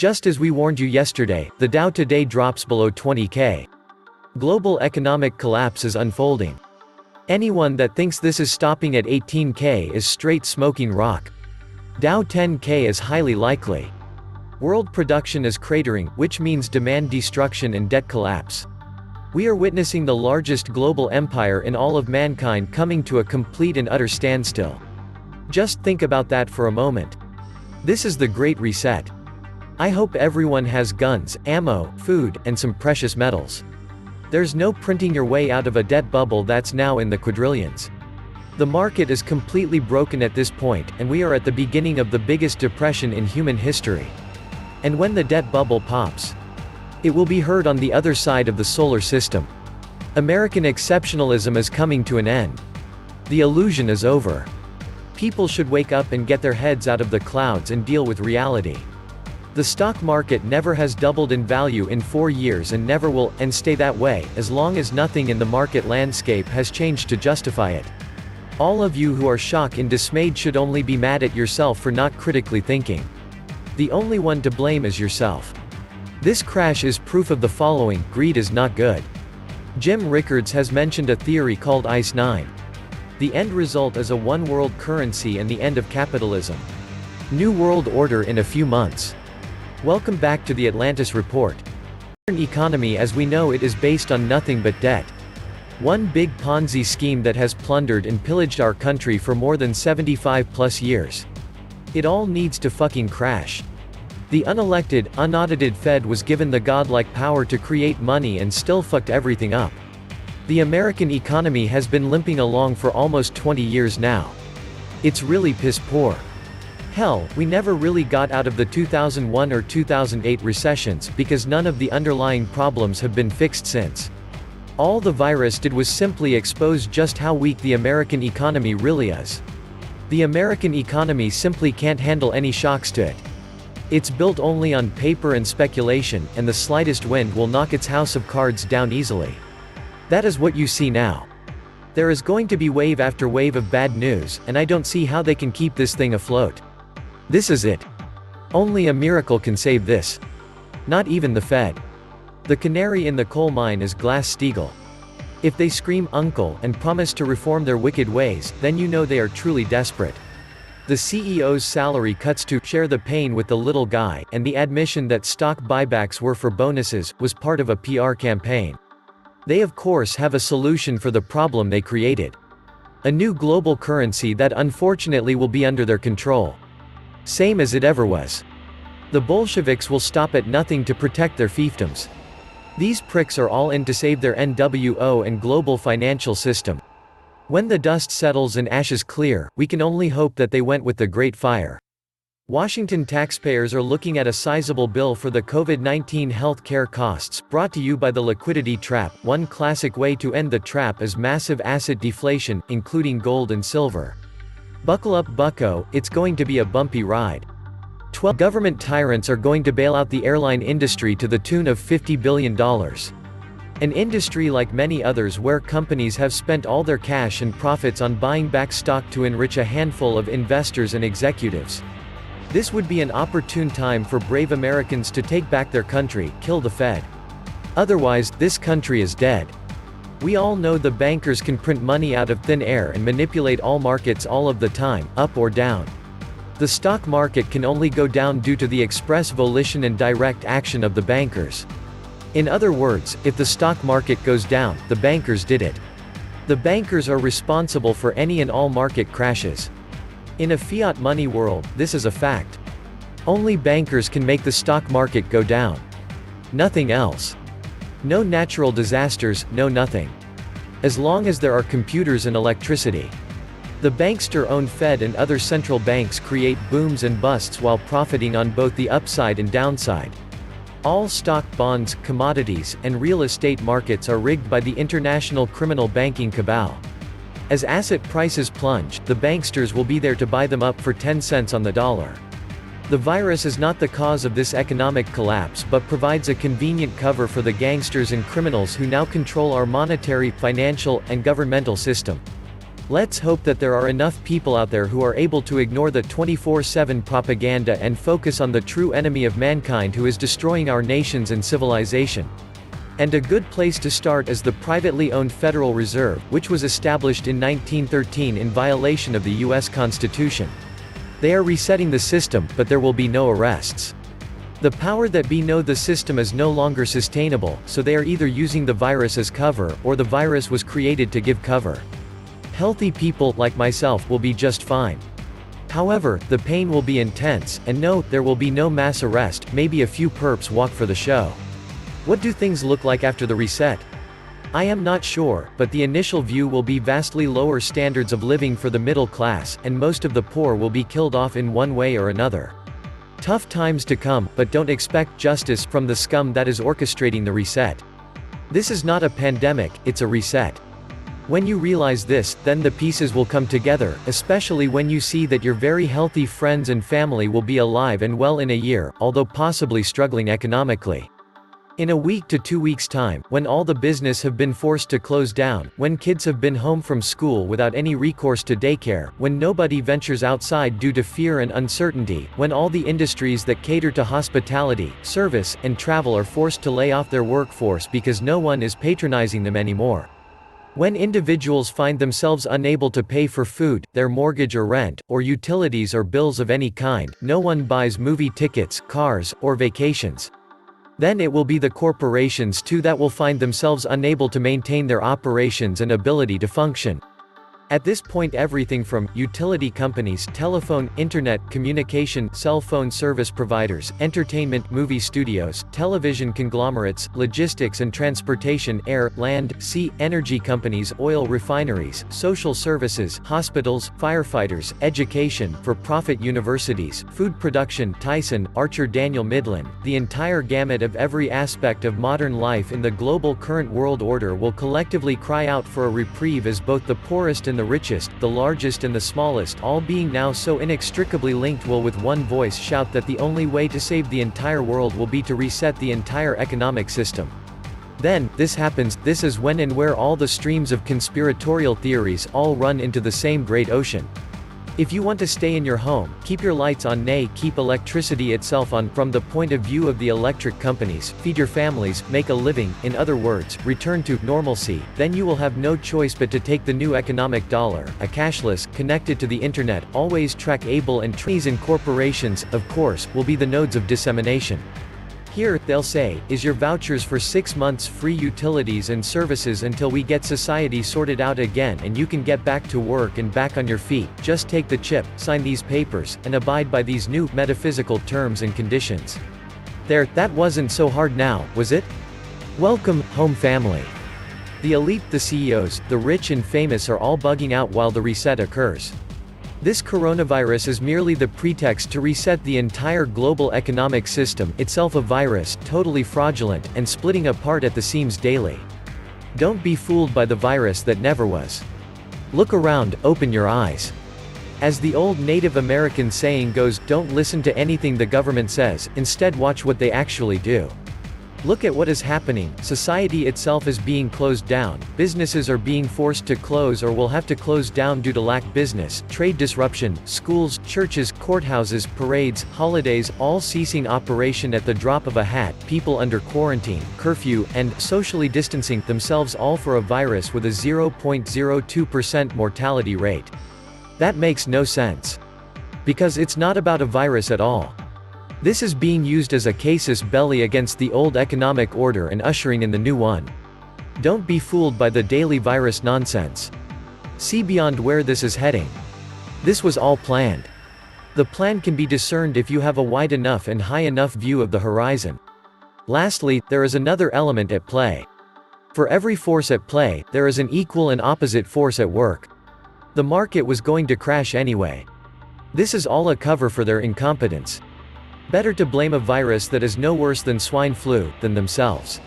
Just as we warned you yesterday, the Dow today drops below 20K. Global economic collapse is unfolding. Anyone that thinks this is stopping at 18K is straight smoking rock. Dow 10K is highly likely. World production is cratering, which means demand destruction and debt collapse. We are witnessing the largest global empire in all of mankind coming to a complete and utter standstill. Just think about that for a moment. This is the Great Reset. I hope everyone has guns, ammo, food, and some precious metals. There's no printing your way out of a debt bubble that's now in the quadrillions. The market is completely broken at this point, and we are at the beginning of the biggest depression in human history. And when the debt bubble pops, it will be heard on the other side of the solar system. American exceptionalism is coming to an end. The illusion is over. People should wake up and get their heads out of the clouds and deal with reality. The stock market never has doubled in value in 4 years and never will, and stay that way, as long as nothing in the market landscape has changed to justify it. All of you who are shocked and dismayed should only be mad at yourself for not critically thinking. The only one to blame is yourself. This crash is proof of the following: greed is not good. Jim Rickards has mentioned a theory called ICE 9. The end result is a one-world currency and the end of capitalism. New world order in a few months. Welcome back to the Atlantis Report. The modern economy as we know it is based on nothing but debt. One big Ponzi scheme that has plundered and pillaged our country for more than 75 plus years. It all needs to fucking crash. The unelected, unaudited Fed was given the godlike power to create money and still fucked everything up. The American economy has been limping along for almost 20 years now. It's really piss poor. Hell, we never really got out of the 2001 or 2008 recessions, because none of the underlying problems have been fixed since. All the virus did was simply expose just how weak the American economy really is. The American economy simply can't handle any shocks to it. It's built only on paper and speculation, and the slightest wind will knock its house of cards down easily. That is what you see now. There is going to be wave after wave of bad news, and I don't see how they can keep this thing afloat. This is it. Only a miracle can save this. Not even the Fed. The canary in the coal mine is Glass-Steagall. If they scream uncle and promise to reform their wicked ways, then you know they are truly desperate. The CEO's salary cuts to share the pain with the little guy, and the admission that stock buybacks were for bonuses, was part of a PR campaign. They of course have a solution for the problem they created. A new global currency that unfortunately will be under their control. Same as it ever was. The Bolsheviks will stop at nothing to protect their fiefdoms. These pricks are all in to save their NWO and global financial system. When the dust settles and ashes clear, we can only hope that they went with the Great Fire. Washington taxpayers are looking at a sizable bill for the COVID-19 health care costs, brought to you by the liquidity trap. One classic way to end the trap is massive asset deflation, including gold and silver. Buckle up, bucko, it's going to be a bumpy ride. 12 government tyrants are going to bail out the airline industry to the tune of $50 billion. An industry like many others where companies have spent all their cash and profits on buying back stock to enrich a handful of investors and executives. This would be an opportune time for brave Americans to take back their country, kill the Fed. Otherwise, this country is dead. We all know the bankers can print money out of thin air and manipulate all markets all of the time, up or down. The stock market can only go down due to the express volition and direct action of the bankers. In other words, if the stock market goes down, the bankers did it. The bankers are responsible for any and all market crashes. In a fiat money world, this is a fact. Only bankers can make the stock market go down. Nothing else. No natural disasters, no nothing. As long as there are computers and electricity. The bankster-owned Fed and other central banks create booms and busts while profiting on both the upside and downside. All stock, bonds, commodities, and real estate markets are rigged by the international criminal banking cabal. As asset prices plunge, the banksters will be there to buy them up for 10 cents on the dollar. The virus is not the cause of this economic collapse but provides a convenient cover for the gangsters and criminals who now control our monetary, financial, and governmental system. Let's hope that there are enough people out there who are able to ignore the 24/7 propaganda and focus on the true enemy of mankind who is destroying our nations and civilization. And a good place to start is the privately owned Federal Reserve, which was established in 1913 in violation of the US Constitution. They are resetting the system, but there will be no arrests. The power that be know the system is no longer sustainable, so they are either using the virus as cover, or the virus was created to give cover. Healthy people, like myself, will be just fine. However, the pain will be intense, and no, there will be no mass arrest, maybe a few perps walk for the show. What do things look like after the reset? I am not sure, but the initial view will be vastly lower standards of living for the middle class, and most of the poor will be killed off in one way or another. Tough times to come, but don't expect justice from the scum that is orchestrating the reset. This is not a pandemic, it's a reset. When you realize this, then the pieces will come together, especially when you see that your very healthy friends and family will be alive and well in a year, although possibly struggling economically. In a week to 2 weeks' time, when all the business have been forced to close down, when kids have been home from school without any recourse to daycare, when nobody ventures outside due to fear and uncertainty, when all the industries that cater to hospitality, service, and travel are forced to lay off their workforce because no one is patronizing them anymore. When individuals find themselves unable to pay for food, their mortgage or rent, or utilities or bills of any kind, no one buys movie tickets, cars, or vacations. Then it will be the corporations too that will find themselves unable to maintain their operations and ability to function. At this point everything from utility companies, telephone, internet, communication, cell phone service providers, entertainment, movie studios, television conglomerates, logistics and transportation, air, land, sea, energy companies, oil refineries, social services, hospitals, firefighters, education, for-profit universities, food production, Tyson, Archer Daniel Midland, the entire gamut of every aspect of modern life in the global current world order will collectively cry out for a reprieve as both the poorest and the richest, the largest and the smallest, all being now so inextricably linked will with one voice shout that the only way to save the entire world will be to reset the entire economic system. Then, this happens, this is when and where all the streams of conspiratorial theories all run into the same great ocean. If you want to stay in your home, keep your lights on, nay, keep electricity itself on, from the point of view of the electric companies, feed your families, make a living, in other words, return to normalcy, then you will have no choice but to take the new economic dollar, a cashless, connected to the internet, always trackable and trees and corporations, of course, will be the nodes of dissemination. Here, they'll say, is your vouchers for 6 months free utilities and services until we get society sorted out again and you can get back to work and back on your feet. Just take the chip, sign these papers, and abide by these new, metaphysical terms and conditions. There, that wasn't so hard now, was it? Welcome, home family. The elite, the CEOs, the rich and famous are all bugging out while the reset occurs. This coronavirus is merely the pretext to reset the entire global economic system, itself a virus, totally fraudulent, and splitting apart at the seams daily. Don't be fooled by the virus that never was. Look around, open your eyes. As the old Native American saying goes, don't listen to anything the government says, instead watch what they actually do. Look at what is happening, society itself is being closed down, businesses are being forced to close or will have to close down due to lack business, trade disruption, schools, churches, courthouses, parades, holidays, all ceasing operation at the drop of a hat, people under quarantine, curfew, and socially distancing themselves all for a virus with a 0.02% mortality rate. That makes no sense. Because it's not about a virus at all. This is being used as a casus belli against the old economic order and ushering in the new one. Don't be fooled by the daily virus nonsense. See beyond where this is heading. This was all planned. The plan can be discerned if you have a wide enough and high enough view of the horizon. Lastly, there is another element at play. For every force at play, there is an equal and opposite force at work. The market was going to crash anyway. This is all a cover for their incompetence. Better to blame a virus that is no worse than swine flu, than themselves.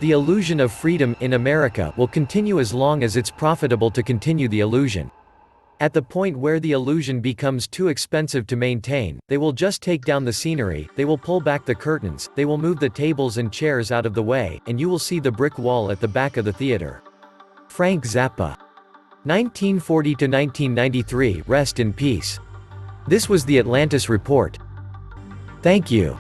The illusion of freedom, in America, will continue as long as it's profitable to continue the illusion. At the point where the illusion becomes too expensive to maintain, they will just take down the scenery, they will pull back the curtains, they will move the tables and chairs out of the way, and you will see the brick wall at the back of the theater. Frank Zappa. 1940 to 1993. Rest in peace. This was the Atlantis Report. Thank you.